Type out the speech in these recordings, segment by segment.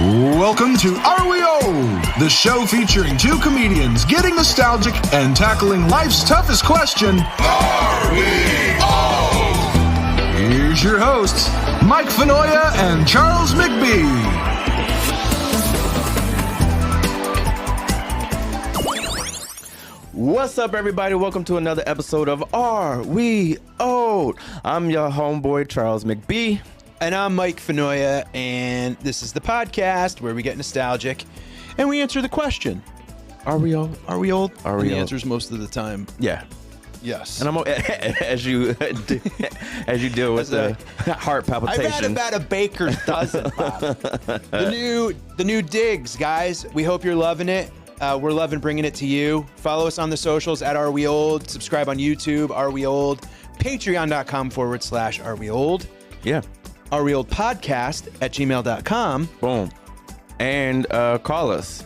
Welcome to Are We Old? The show featuring two comedians getting nostalgic and tackling life's toughest question. Are we old? Here's your hosts, Mike Fenoya and Charles McBee. What's up, everybody? Welcome to another episode of Are We Old? I'm your homeboy, Charles McBee. And I'm Mike Fenoya, and this is the podcast where we get nostalgic and we answer the question. Are we old? Are we old? Are we and the old? answer's most of the time, Yeah. yes. And I'm as you deal with the heart I've palpitation. had about a baker's dozen, Bob. The new digs, guys. We hope you're loving it. We're loving bringing it to you. Follow us on the socials at Are We Old. Subscribe on YouTube, Are We Old. Patreon.com/Are We Old. Yeah. Are We Old Podcast at gmail.com. Boom. And call us.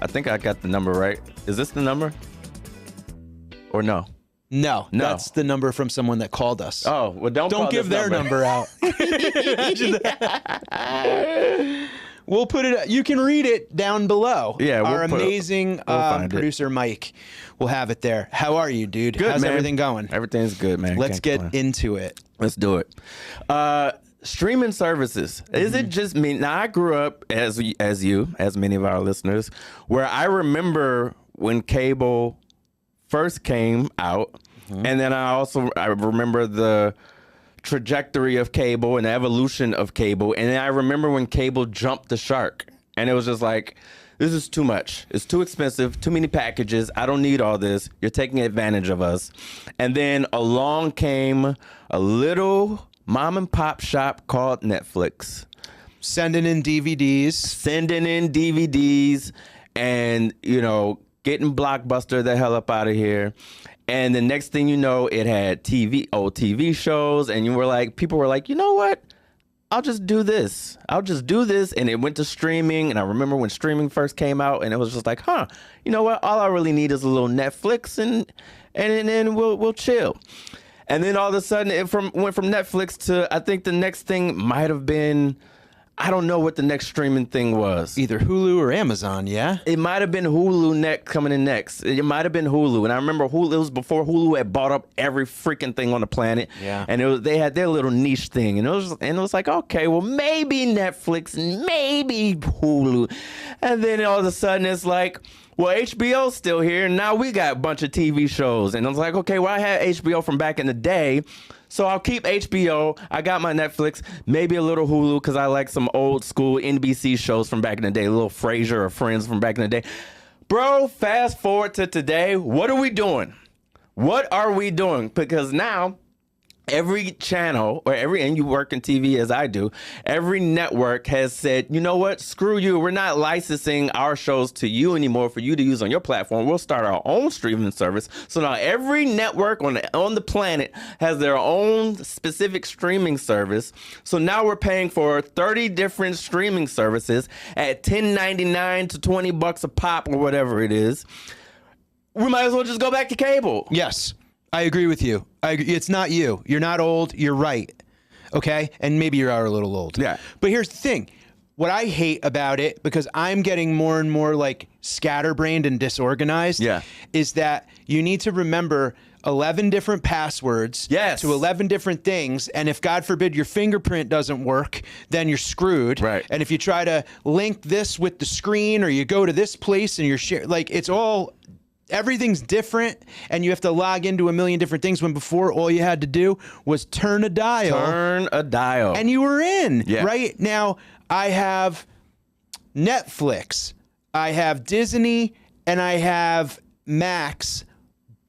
I think I got the number right. Is this the number? Or no? No, No. that's the number from someone that called us. Oh, well, don't call give this their number out. Imagine that. We'll put it. You can read it down below. Yeah, we'll our put it- amazing find it. producer Mike will have it there. How are you, dude? Good, How's man. everything going? Everything's good, man. Let's Can't get complain. into it. Let's do it. Streaming services. Is it just me? Now, I grew up as many of our listeners, where I remember when cable first came out, and then I remember the trajectory of cable and the evolution of cable, and then I remember when cable jumped the shark, and it was just like, this is too much. It's too expensive. Too many packages. I don't need all this. You're taking advantage of us. And then along came a little mom and pop shop called Netflix, Sending in DVDs. and getting Blockbuster the hell up out of here. And the next thing you know, it had old TV shows, and people were like, you know what? I'll just do this. And it went to streaming. And I remember when streaming first came out, and it was just like, you know what? All I really need is a little Netflix, and then we'll chill. And then all of a sudden, it went from Netflix to, I think the next thing might have been, I don't know what the next streaming thing was. Either Hulu or Amazon, yeah? It might have been Hulu coming in next. It might have been Hulu. And I remember Hulu, it was before Hulu had bought up every freaking thing on the planet. Yeah. And they had their little niche thing. And it was like, okay, well, maybe Netflix, maybe Hulu. And then all of a sudden it's like, well, HBO's still here, and now we got a bunch of TV shows. And I was like, okay, well, I had HBO from back in the day, so I'll keep HBO. I got my Netflix, maybe a little Hulu, because I like some old school NBC shows from back in the day, a little Frasier or Friends from back in the day. Bro, fast forward to today, what are we doing? Because now, every channel, and you work in TV as I do, every network has said, you know what, screw you. We're not licensing our shows to you anymore for you to use on your platform. We'll start our own streaming service. So now every network on the planet has their own specific streaming service. So now we're paying for 30 different streaming services at $10.99 to $20 a pop or whatever it is. We might as well just go back to cable. Yes. I agree with you. It's not you. You're not old. You're right. Okay? And maybe you are a little old. Yeah. But here's the thing. What I hate about it, because I'm getting more and more like scatterbrained and disorganized, is that you need to remember 11 different passwords to 11 different things. And if, God forbid, your fingerprint doesn't work, then you're screwed. Right. And if you try to link this with the screen, or you go to this place and you're it's all... Everything's different, and you have to log into a million different things, when before all you had to do was turn a dial. And you were in. Yeah. Right? Now, I have Netflix, I have Disney, and I have Max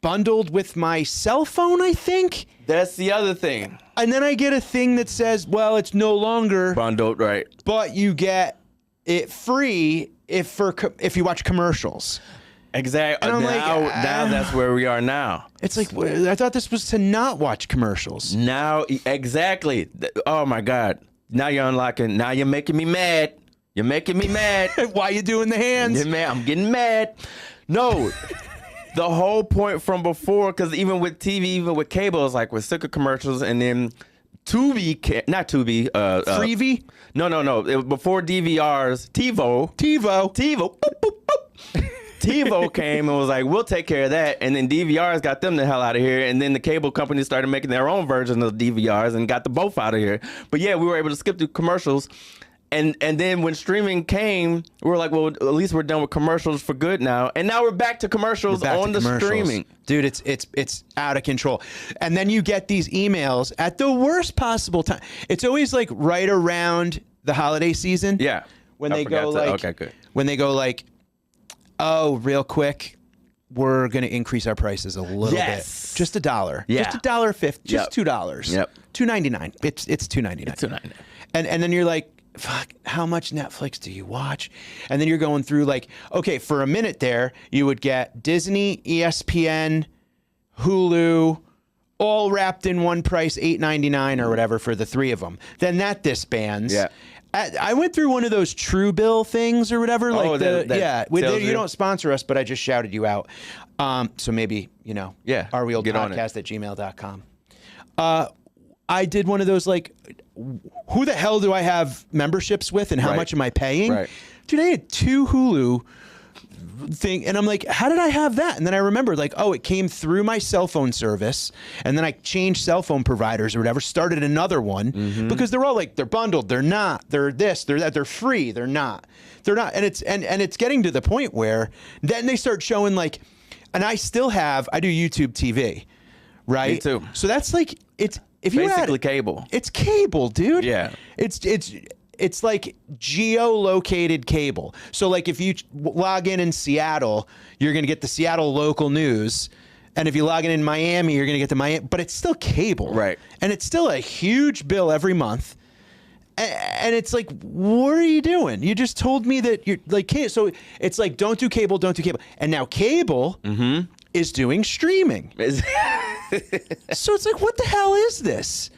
bundled with my cell phone, I think. That's the other thing. And then I get a thing that says, well, it's no longer bundled, right? But you get it free if you watch commercials. Exactly. And I'm now that's where we are now. It's like, I thought this was to not watch commercials. Now, exactly. Oh my God. Now you're unlocking. Now you're making me mad. Why you doing the hands? I'm getting mad. No. The whole point from before, because even with TV, even with cable, it's like we're sick of commercials, and then Tubi, not Tubi. Freevee? No. It was before DVRs. TiVo. Boop, boop, boop. TiVo came and was like, we'll take care of that. And then DVRs got them the hell out of here. And then the cable companies started making their own version of DVRs and got the both out of here. But yeah, we were able to skip through commercials. And then when streaming came, we were like, well, at least we're done with commercials for good now. And now we're back to commercials on the streaming. Dude, it's out of control. And then you get these emails at the worst possible time. It's always like right around the holiday season. Yeah. When they go like, oh, real quick, we're going to increase our prices a little bit. Just $1. Yeah. Just $1.50. Just $2. Yep. $2.99. It's $2.99. It's $2.99. And then you're like, fuck, how much Netflix do you watch? And then you're going through like, okay, for a minute there, you would get Disney, ESPN, Hulu, all wrapped in one price, $8.99 or whatever for the three of them. Then that disbands. Yeah. I went through one of those Truebill things or whatever. Like you don't sponsor us, but I just shouted you out. So maybe, ourweoldpodcast@gmail.com. I did one of those like, who the hell do I have memberships with and how much am I paying? Right. Dude, I had 2 Hulu thing and I'm like, how did I have that? And then I remembered like, oh, it came through my cell phone service and then I changed cell phone providers or whatever, started another one because they're all like, they're bundled, they're not, they're this, they're that, they're free, they're not. And it's getting to the point where then they start showing like, and I do YouTube TV, right? Me too. So that's like, it's, if you basically cable. It's cable, dude. Yeah. It's like geolocated cable. So like if you log in Seattle, you're going to get the Seattle local news. And if you log in Miami, you're going to get the Miami, but it's still cable. Right. And it's still a huge bill every month. And it's like, what are you doing? You just told me that you're like, so it's like, don't do cable. And now cable is doing streaming. So it's like, what the hell is this?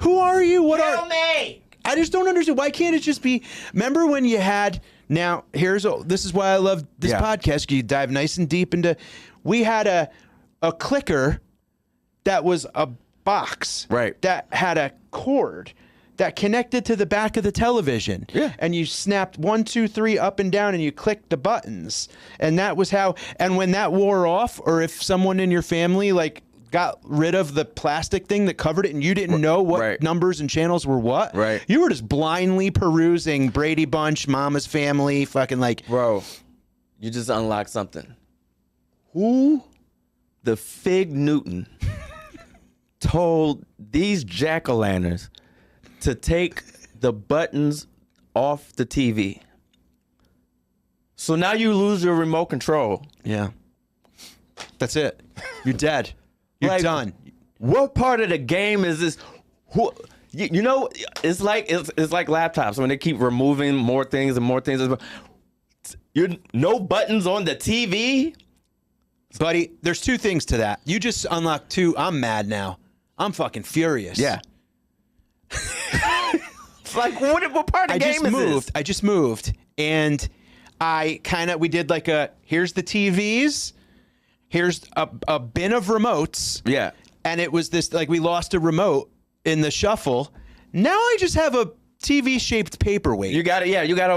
Who are you? Tell me. I just don't understand. Why can't it just be? Remember when you had? Now this is why I love this podcast. You dive nice and deep into. We had a clicker that was a box, right? That had a cord that connected to the back of the television. Yeah. And you snapped 1, 2, 3 up and down and you clicked the buttons. And that was how. And when that wore off, or if someone in your family like got rid of the plastic thing that covered it and you didn't know what numbers and channels were what, you were just blindly perusing Brady Bunch, Mama's Family, fucking like. Bro, you just unlocked something. Who the Fig Newton told these jack-o'-lanterns to take the buttons off the TV? So now you lose your remote control. Yeah. That's it. You're dead. You're done. What part of the game is this? You know, it's like laptops when they keep removing more things and more things. You no buttons on the TV, buddy. There's 2 things to that. You just unlocked 2. I'm mad now. I'm fucking furious. Yeah. It's like what part of the game is this? I just moved, and we did like here's the TVs. Here's a bin of remotes. Yeah. And it was this, like, we lost a remote in the shuffle. Now I just have a TV-shaped paperweight. You got it. Yeah, you got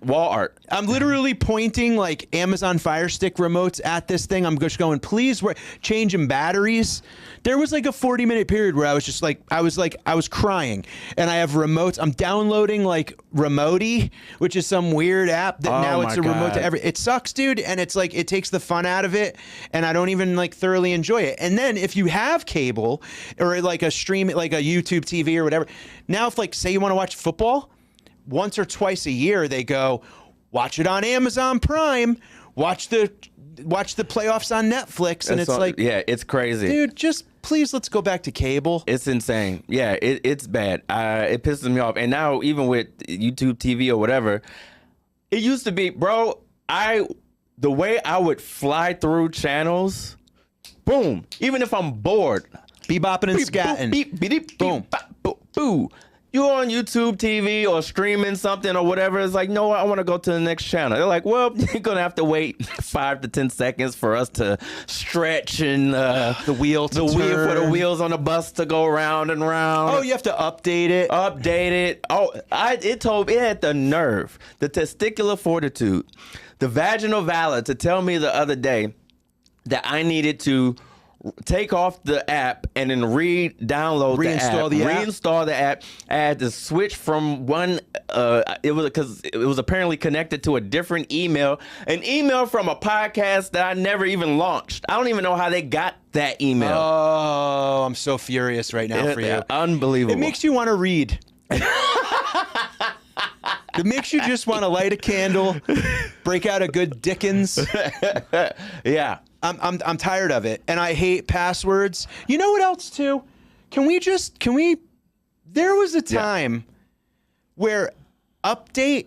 wall art. I'm literally pointing, like, Amazon Fire Stick remotes at this thing. I'm just going, please, changing batteries. There was, like, a 40-minute period where I was just, like, I was crying. And I have remotes. I'm downloading, like, Remotey, which is some weird app that now it's a remote to every. It sucks, dude. And it's, like, it takes the fun out of it. And I don't even, like, thoroughly enjoy it. And then if you have cable or, like, a stream, like a YouTube TV or whatever, now if, like, say you want to watch football, once or twice a year, they go, watch it on Amazon Prime, watch the playoffs on Netflix, and it's crazy, dude. Just please, let's go back to cable. It's insane. Yeah, it's bad. It pisses me off. And now even with YouTube TV or whatever, it used to be, bro. The way I would fly through channels, boom. Even if I'm bored, bebopping and scatting, boom, boo. you on YouTube TV or streaming something or whatever. It's like, no, I want to go to the next channel. They're like, well, you're going to have to wait 5 to 10 seconds for us to stretch and the wheel for the wheels on the bus to go round and round. Oh, you have to update it. Oh, it had the nerve, the testicular fortitude, the vaginal valor to tell me the other day that I needed to take off the app and then reinstall the app. I had to switch from one. It was because it was apparently connected to a different email, an email from a podcast that I never even launched. I don't even know how they got that email. Oh, I'm so furious right now for you. Unbelievable. It makes you want to read. It makes you just want to light a candle, break out a good Dickens. Yeah. I'm tired of it, and I hate passwords. You know what else too? Can we? There was a time where update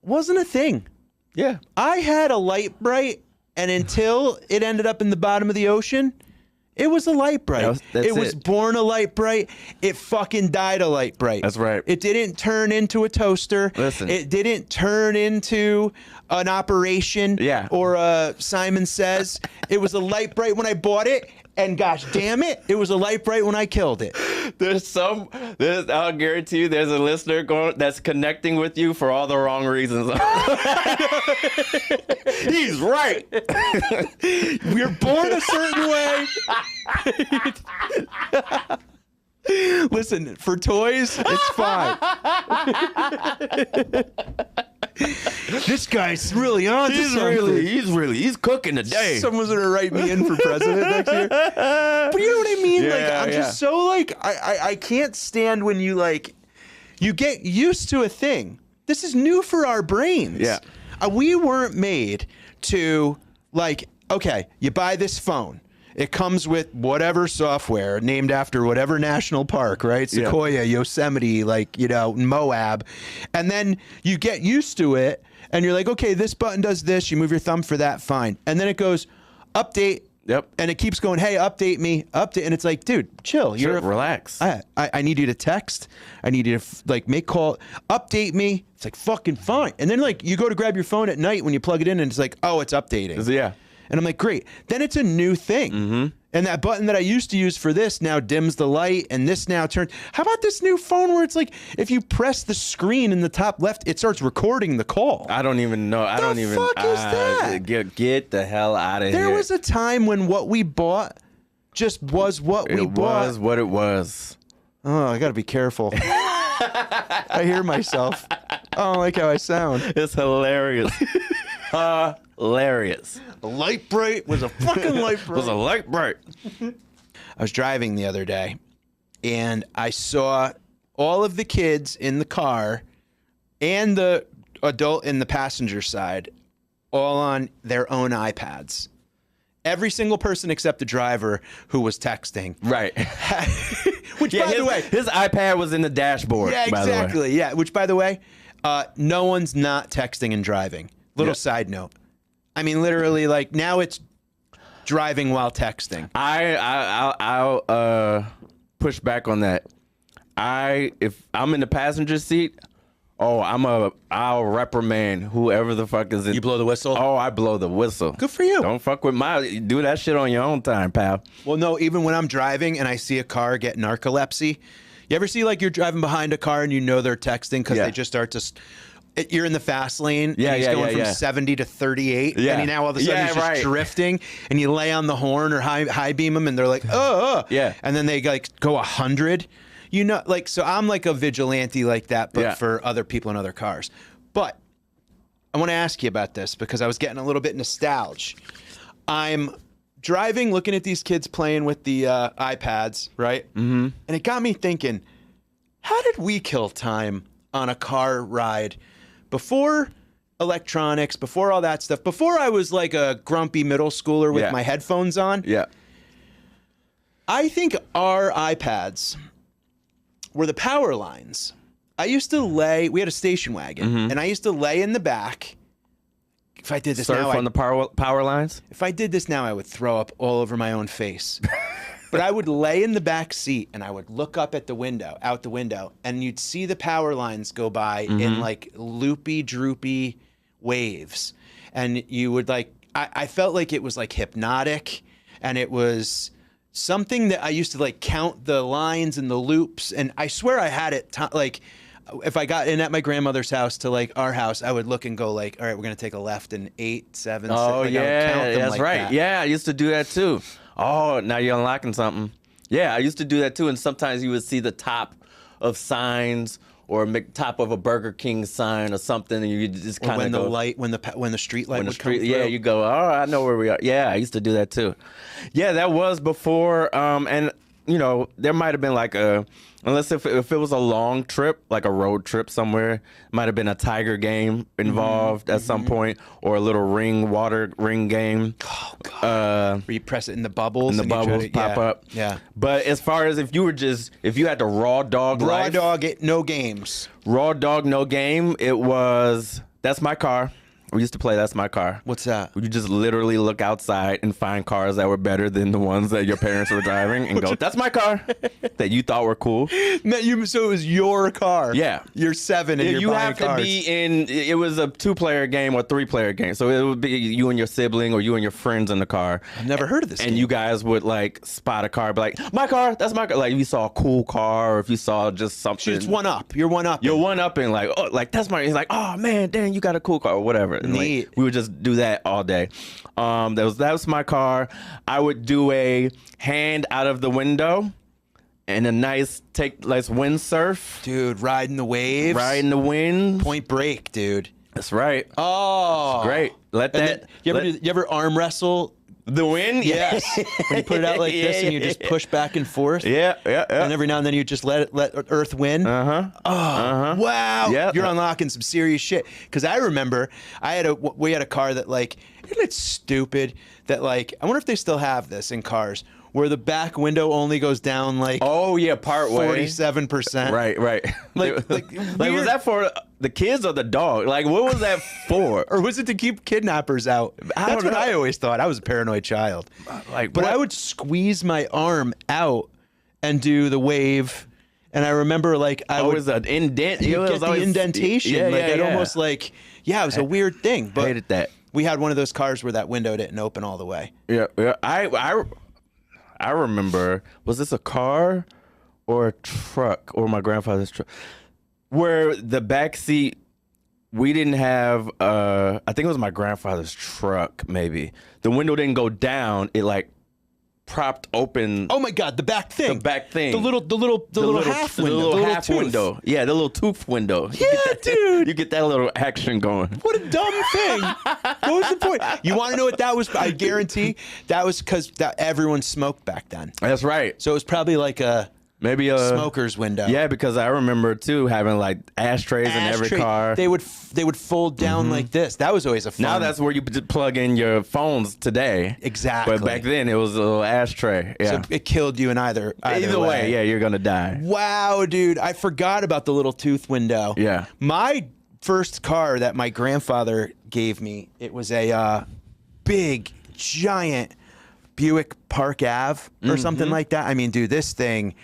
wasn't a thing. Yeah. I had a Lite-Brite, and until it ended up in the bottom of the ocean, it was a Lite-Brite. It was born a Lite-Brite. It fucking died a Lite-Brite. That's right. It didn't turn into a toaster. Listen. It didn't turn into an operation. Yeah. Or a Simon Says. It was a Lite-Brite when I bought it, and gosh damn it, it was a Lite-Brite when I killed it. I'll guarantee you there's a listener that's connecting with you for all the wrong reasons. He's right. We're born a certain way. Listen, for toys, it's fine. This guy's really on to something. He's cooking today. Someone's gonna write me in for president next year. But you know what I mean? I'm just so I can't stand when you get used to a thing. This is new for our brains. Yeah. We weren't made to okay, you buy this phone. It comes with whatever software named after whatever national park, right? Sequoia, Yosemite, Moab. And then you get used to it and you're like, okay, this button does this. You move your thumb for that, fine. And then it goes, update. Yep. And it keeps going, hey, update me, update. And it's like, dude, chill. Relax. I need you to text. I need you to make call, update me. It's like, fucking fine. And then you go to grab your phone at night when you plug it in and it's like, oh, it's updating. Yeah. And I'm like, great. Then it's a new thing. Mm-hmm. And that button that I used to use for this now dims the light, and this now turns. How about this new phone where it's like, if you press the screen in the top left, it starts recording the call? I don't even know. The fuck is that? Get the hell out of here. There was a time when what we bought just was what we bought. It was what it was. Oh, I got to be careful. I hear myself. I don't like how I sound. It's hilarious. Hilarious. A Lite-Brite was a fucking Lite-Brite. Was a Lite-Brite. I was driving the other day, and I saw all of the kids in the car and the adult in the passenger side all on their own iPads. Every single person except the driver who was texting. Right. Which, by the way, his iPad was in the dashboard. Yeah, exactly. Yeah. Which, by the way, no one's not texting and driving. Little side note. I mean, literally, now it's driving while texting. I'll push back on that. If I'm in the passenger seat, I'll reprimand whoever the fuck is in. You blow the whistle? Oh, I blow the whistle. Good for you. Don't fuck with do that shit on your own time, pal. Well, no, even when I'm driving and I see a car get narcolepsy, you ever see you're driving behind a car and they're texting because they just start to. You're in the fast lane. And he's going from 70 to 38. Yeah. And now all of a sudden he's just drifting. And you lay on the horn or high beam him, and they're like, oh. Yeah. And then they go 100. So I'm like a vigilante like that, but for other people in other cars. But I want to ask you about this because I was getting a little bit nostalgic. I'm driving, looking at these kids playing with the iPads, right? Mm-hmm. And it got me thinking, how did we kill time on a car ride before electronics, before all that stuff, before I was like a grumpy middle schooler with my headphones on? Yeah. I think our iPads were the power lines. I used to we had a station wagon, and I used to lay in the back. If I did this on the power lines? If I did this now, I would throw up all over my own face. But I would lay in the back seat and I would look up at the window, out the window, and you'd see the power lines go by in like loopy, droopy waves. And you would like, I felt like it was like hypnotic, and it was something that I used to like count the lines and the loops. And I swear I had it like, if I got in at my grandmother's house to like our house, I would look and go like, all right, we're going to take a left in 8, 7, 6. Oh, like, yeah, that's like right. that. Yeah, I used to do that too. Oh, now you're unlocking something. Yeah, I used to do that too. And sometimes you would see the top of signs or top of a Burger King sign or something, and you just kind of when go, the light, when the street light would come through. Yeah, you go, oh, I know where we are. Yeah, I used to do that too. Yeah, that was before, and you know, there might have been like unless if it was a long trip, like a road trip somewhere, might have been a Tiger game involved at some point, or a little water ring game. Oh, God. Where you press it in the bubbles. And the bubbles pop up. Yeah. But as far as if you had to raw dog life, no games. Raw dog, no game, it was, that's my car. We used to play That's My Car. What's that? You just literally look outside and find cars that were better than the ones that your parents were driving and go, that's my car, that you thought were cool. So it was your car. Yeah. You're 7 and you have to be in, it was a 2-player game or 3-player game. So it would be you and your sibling or you and your friends in the car. I've never heard of this And game. you guys would like spot a car, be like, my car, that's my car. Like if you saw a cool car or if you saw just something. It's one up. You're one up. You're one up and like, oh, like that's my, he's like, oh man, Dan, you got a cool car or whatever. And Neat. like, we would just do that all day. That was my car. I would do a hand out of the window and a nice windsurf. Dude, riding the waves. Riding the wind. Point Break, dude. That's right. Oh. It's great. You ever arm wrestle the wind? Yes. When you put it out like this and you just push back and forth. Yeah. And every now and then you just let Earth win. Wow. Yeah. You're unlocking some serious shit. Because I remember we had a car that like, it's stupid that like, I wonder if they still have this in cars where the back window only goes down like, oh yeah, part way. 47%. Right. Like was that for the kids or the dog? Like what was that for? Or was it to keep kidnappers out? That's what I always thought. I was a paranoid child. But I would squeeze my arm out and do the wave. And I remember like I was an indent. You get the indentation. I'd almost like, it was a weird thing. But I hated that. We had one of those cars where that window didn't open all the way. Yeah. I remember, was this a car or a truck or my grandfather's truck where the back seat, we didn't have, I think it was my grandfather's truck maybe. The window didn't go down. It like propped open. Oh my God, the back thing. The back thing. The little half window. The little half window. Yeah, the little tooth window. Yeah, dude. You get that little action going. What a dumb thing. What was the point? You want to know what that was? I guarantee that was because everyone smoked back then. That's right. So it was probably like maybe a smoker's window. Yeah, because I remember too having like ashtrays in every car. They would fold down like this. That was always a fun. Now that's where you plug in your phones today. Exactly. But back then it was a little ashtray. Yeah. So it killed you in either way. Yeah, you're gonna die. Wow, dude, I forgot about the little tooth window. Yeah. My first car that my grandfather gave me, it was a big, giant Buick Park Ave or something like that. I mean, dude, this thing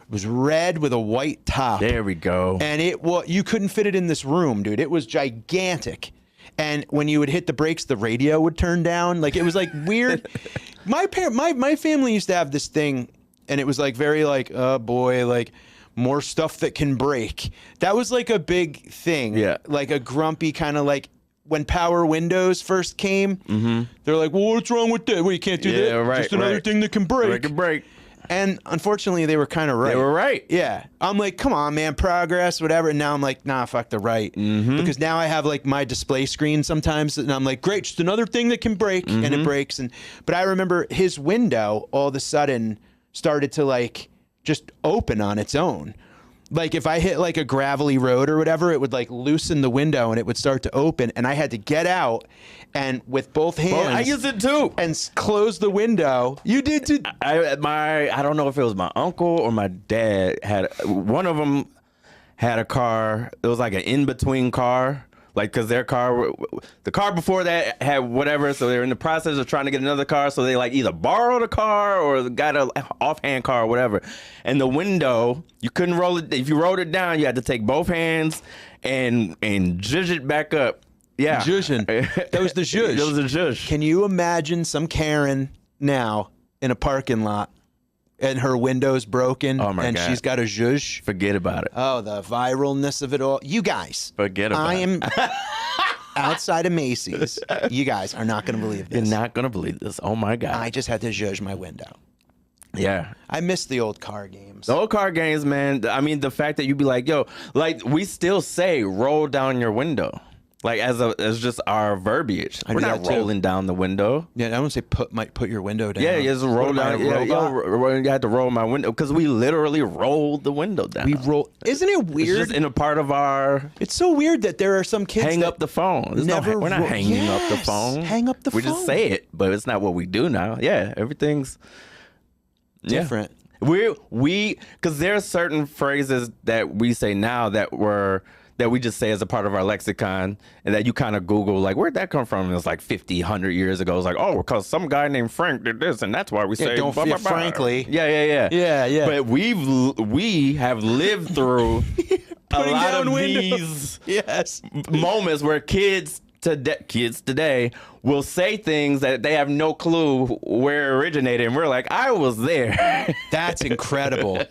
was red with a white top. There we go. And you couldn't fit it in this room, dude. It was gigantic. And when you would hit the brakes, the radio would turn down. Like it was like weird. My family used to have this thing, and it was like very like, oh boy, like more stuff that can break. That was like a big thing. Yeah. Like a grumpy kind of like when power windows first came, they're like, well, what's wrong with that? Well, you can't do that. Right, just another thing that can break. Break. And unfortunately, they were kind of right. They were right. Yeah. I'm like, come on, man, progress, whatever. And now I'm like, nah, fuck the right. Because now I have like my display screen sometimes, and I'm like, great, just another thing that can break, and it breaks. But I remember his window all of a sudden started to like just open on its own. Like if I hit like a gravelly road or whatever, it would like loosen the window and it would start to open, and I had to get out and with both hands. Well, I used it too. And close the window. You did too. I don't know if it was my uncle or my dad had one of them had a car. It was like an in between car Like, because the car before that had whatever, so they're in the process of trying to get another car, so they like either borrowed a car or got an offhand car or whatever. And the window, you couldn't roll it. If you rolled it down, you had to take both hands and zhuzh it back up. Yeah. Zhuzhin'. That was the zhuzh. That was the zhuzh. Can you imagine some Karen now in a parking lot and her window's broken and God. she's got a zhuzh? Forget about it. Oh, the viralness of it all. You guys. Forget about it. I am outside of Macy's. You guys are not going to believe this. You're not going to believe this. Oh, my God. I just had to zhuzh my window. Yeah. I miss the old car games. The old car games, man. I mean, the fact that you'd be like, yo, like, we still say roll down your window. Like, as just our verbiage. We're not rolling down the window. Yeah, I don't say put your window down. Yeah, you just roll down. Yeah, you had to roll my window because we literally rolled the window down. We roll. Isn't it weird? It's just in a part of our. It's so weird that there are some kids hang that up the phone. We're not hanging up the phone. Hang up the phone. We just say it, but it's not what we do now. Yeah, everything's different. We because there are certain phrases that we say now that we just say as a part of our lexicon, and that you kind of Google, like, where'd that come from? And it's like 50, 100 years ago. It's like, oh, because some guy named Frank did this, and that's why we say, don't forget frankly. Yeah. But we have lived through a lot of windows. these moments where kids today will say things that they have no clue where it originated, and we're like, I was there. That's incredible.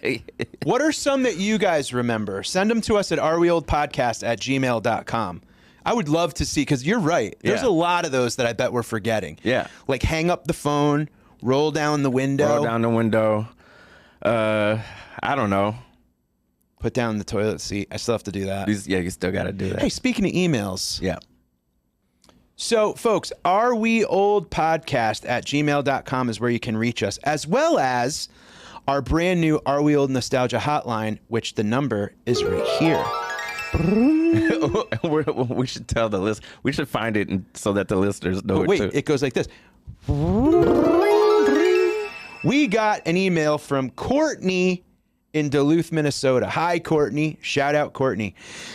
What are some that you guys remember? Send them to us at areweoldpodcast@gmail.com. I would love to see, because you're right. There's a lot of those that I bet we're forgetting. Yeah. Like hang up the phone, roll down the window. Roll down the window. I don't know. Put down the toilet seat. I still have to do that. You still got to do that. Hey, speaking of emails. Yeah. So, folks, areweoldpodcast@gmail.com is where you can reach us, as well as our brand new Are We Old Nostalgia hotline, which the number is right here. We should tell the list. We should find it so that the listeners know it too. It goes like this. We got an email from Courtney in Duluth, Minnesota. Hi, Courtney. Shout out, Courtney.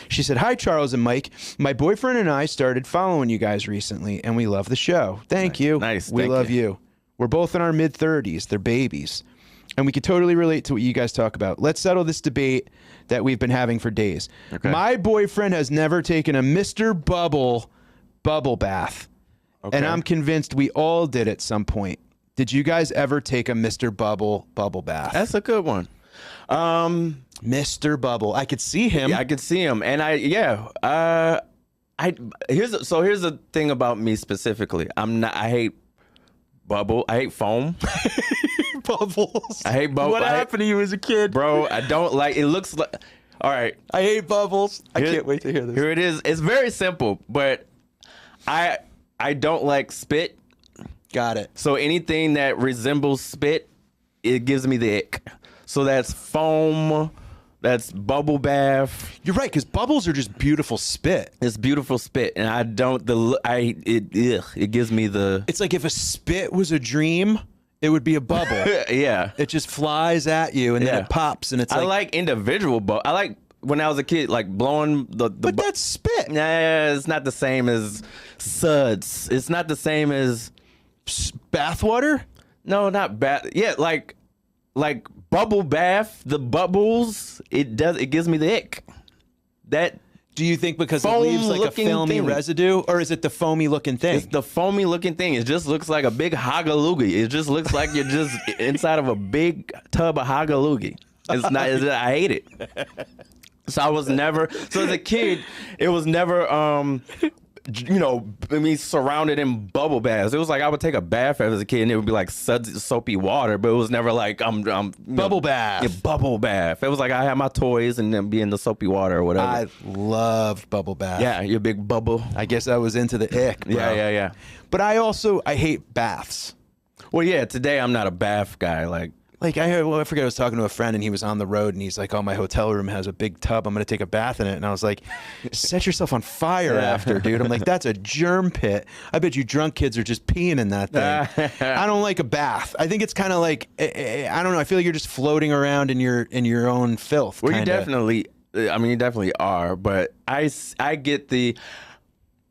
She said, hi, Charles and Mike. My boyfriend and I started following you guys recently, and we love the show. Thank you. Nice. We love you. We're both in our mid-30s. They're babies. And we could totally relate to what you guys talk about. Let's settle this debate that we've been having for days. Okay. My boyfriend has never taken a Mr. Bubble bath. Okay. And I'm convinced we all did at some point. Did you guys ever take a Mr. Bubble bath? That's a good one. Mr. Bubble. I could see him. Yeah, I could see him. And here's the thing about me specifically. I hate bubble. I hate foam. Bubbles. I hate bubbles. What happened to you as a kid? Bro, I don't like it. Looks like, all right. I hate bubbles. I can't wait to hear this. Here it is. It's very simple, but I don't like spit. Got it. So anything that resembles spit, it gives me the ick. So that's foam, that's bubble bath. You're right, because bubbles are just beautiful spit. It's beautiful spit, and it gives me the. It's like if a spit was a dream, it would be a bubble. Yeah, it just flies at you, and then it pops, and it's. I like individual bubble. I like when I was a kid, like blowing the. But that's spit. Nah, it's not the same as suds. It's not the same as bathwater. No, not bath. Yeah, like bubble bath, the bubbles, it gives me the ick. That do you think because it leaves like a filmy residue, or is it the foamy looking thing? It's the foamy looking thing. It just looks like a big hagaloogie. It just looks like you're just inside of a big tub of hagaloogie. It's not. I hate it. So I was never. So as a kid, it was never. Me surrounded in bubble baths. It was like I would take a bath as a kid, and it would be like soapy water, but it was never like bubble bath. Yeah, bubble bath. It was like I had my toys and then be in the soapy water or whatever. I loved bubble bath. Yeah, your big bubble. I guess I was into the ick, bro. Yeah. But I hate baths. Well, yeah. Today I'm not a bath guy. I forget, I was talking to a friend and he was on the road and he's like, oh, my hotel room has a big tub. I'm going to take a bath in it. And I was like, set yourself on fire after, dude. I'm like, that's a germ pit. I bet you drunk kids are just peeing in that thing. I don't like a bath. I think it's kind of like, I don't know. I feel like you're just floating around in your own filth. Well, you definitely are. But I get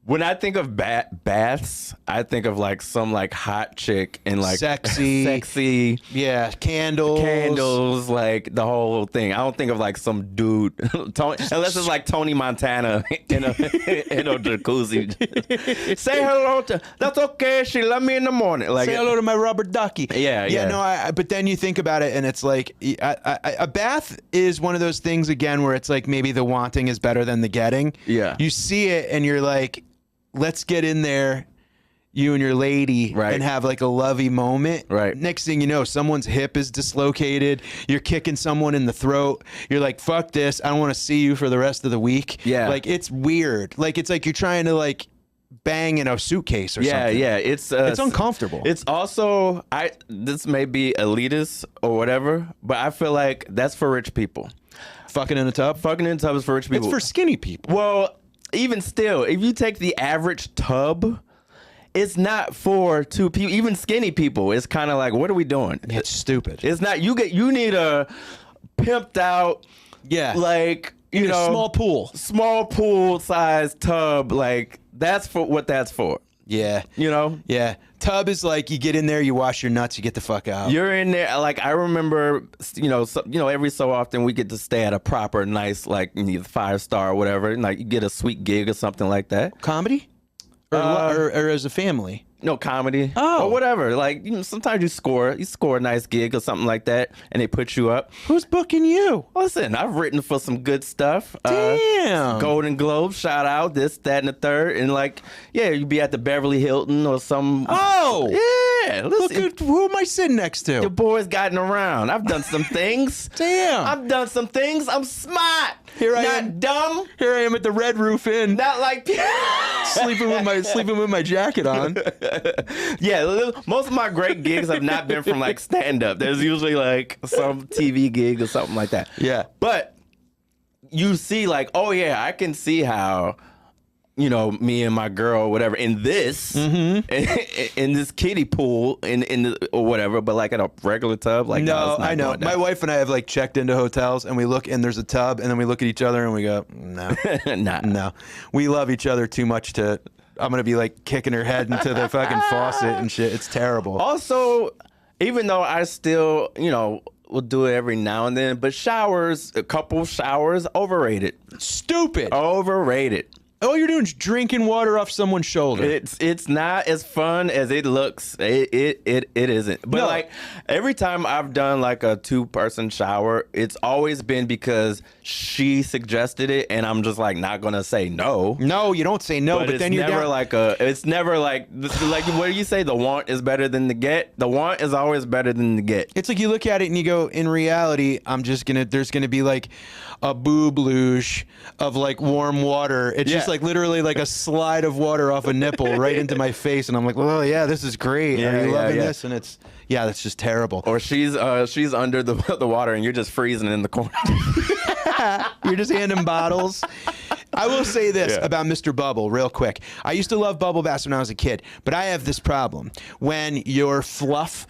When I think of baths, I think of like some like hot chick and like sexy, yeah, candles, like the whole thing. I don't think of like some dude, unless it's like Tony Montana in a jacuzzi. Say hello to. That's okay. She love me in the morning. Like say hello to my rubber ducky. Yeah. No, but then you think about it, and it's like a bath is one of those things again where it's like maybe the wanting is better than the getting. Yeah, you see it, and you're like, let's get in there, you and your lady, and have like a lovey moment. Right. Next thing you know, someone's hip is dislocated. You're kicking someone in the throat. You're like, fuck this. I don't want to see you for the rest of the week. Yeah. Like, it's weird. Like, it's like you're trying to like bang in a suitcase or something. Yeah. It's uncomfortable. It's also, this may be elitist or whatever, but I feel like that's for rich people. Fucking in a tub? Fucking in a tub is for rich people. It's for skinny people. Well, even still, if you take the average tub, it's not for two people. Even skinny people, it's kind of like, what are we doing? It's stupid. It's not. You need a pimped out, like you know, small pool size tub. Like that's for what that's for. Yeah. You know? Yeah. Tub is like you get in there, you wash your nuts, you get the fuck out. You're in there. Like I remember, every so often we get to stay at a proper, nice, like 5-star or whatever. Like you get a sweet gig or something like that. Comedy? Or as a family? No, comedy. Oh. Or whatever. Like, sometimes you score a nice gig or something like that, and they put you up. Who's booking you? Listen, I've written for some good stuff. Damn. Golden Globe, shout out, this, that, and the third. And like, yeah, you'd be at the Beverly Hilton or some. Oh. Yeah. Listen, look, who am I sitting next to? Your boy's gotten around. I've done some things. Damn. I've done some things. I'm smart. Here I Not am. dumb. Here I am at the Red Roof Inn. Not like sleeping with my jacket on. Yeah, most of my great gigs have not been from like stand up. There's usually like some TV gig or something like that. Yeah. But you see like, oh yeah, I can see how, me and my girl or whatever in this in this kiddie pool or whatever, but like at a regular tub, like no, I know. My wife and I have like checked into hotels and we look and there's a tub and then we look at each other and we go, no. No. We love each other too much to I'm gonna be like kicking her head into the fucking faucet and shit. It's terrible. Also, even though I still, will do it every now and then, but a couple showers, overrated. Stupid. Overrated. All you're doing is drinking water off someone's shoulder. It's not as fun as it looks. It isn't. But no. Like every time I've done like a 2-person shower, it's always been because she suggested it, and I'm just like not gonna say no. No, you don't say no. But then you're never down. It's never like what do you say? The want is better than the get. The want is always better than the get. It's like you look at it and you go, in reality, there's gonna be like a boob luge of like warm water. It's just like literally like a slide of water off a nipple right into my face, and I'm like, well, yeah, this is great. Yeah, Are you loving this? And it's that's just terrible. Or she's under the water and you're just freezing in the corner. You're just handing bottles. I will say this about Mr. Bubble real quick. I used to love bubble baths when I was a kid, but I have this problem. When your fluff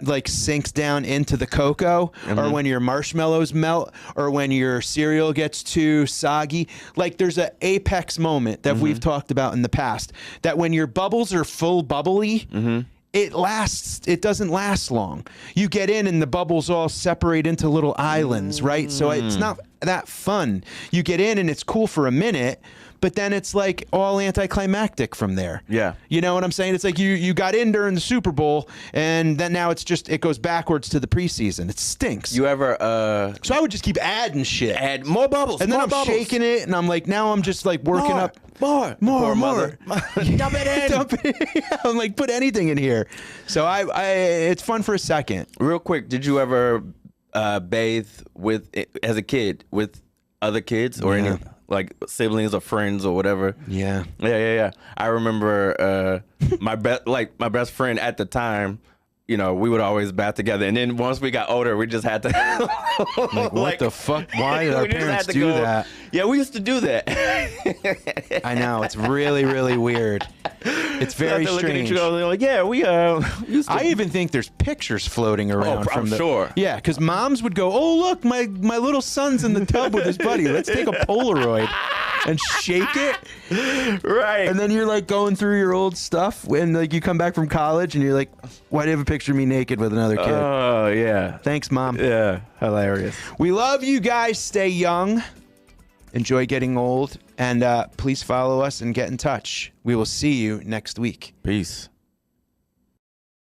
like sinks down into the cocoa, or when your marshmallows melt, or when your cereal gets too soggy, like there's an apex moment that we've talked about in the past, that when your bubbles are full bubbly, it doesn't last long. You get in and the bubbles all separate into little islands, right? So it's not that fun. You get in and it's cool for a minute, but then it's like all anticlimactic from there. Yeah. You know what I'm saying? It's like you got in during the Super Bowl, and then now it goes backwards to the preseason. It stinks. You ever So I would just keep adding shit. Add more bubbles. And then I'm bubbles. shaking it, and I'm like, now I'm just like working up. More. Dump it in. I'm like, put anything in here. So it's fun for a second. Real quick, did you ever bathe as a kid with other kids or any like siblings or friends or whatever? Yeah. I remember my best friend at the time. We would always bath together, and then once we got older, we just had to. Like, what the fuck? Why did our parents do that? Yeah, we used to do that. I know, it's really, really weird. It's very strange. Looking at each other, like, yeah, we used to. I even think there's pictures floating around from sure. Yeah, because moms would go, "Oh, look, my little son's in the tub with his buddy. Let's take a Polaroid." and shake it. Right. And then you're like going through your old stuff when like you come back from college and you're like, why do you have a picture of me naked with another kid? Oh, yeah. Thanks, Mom. Yeah. Hilarious. We love you guys. Stay young. Enjoy getting old. And please follow us and get in touch. We will see you next week. Peace.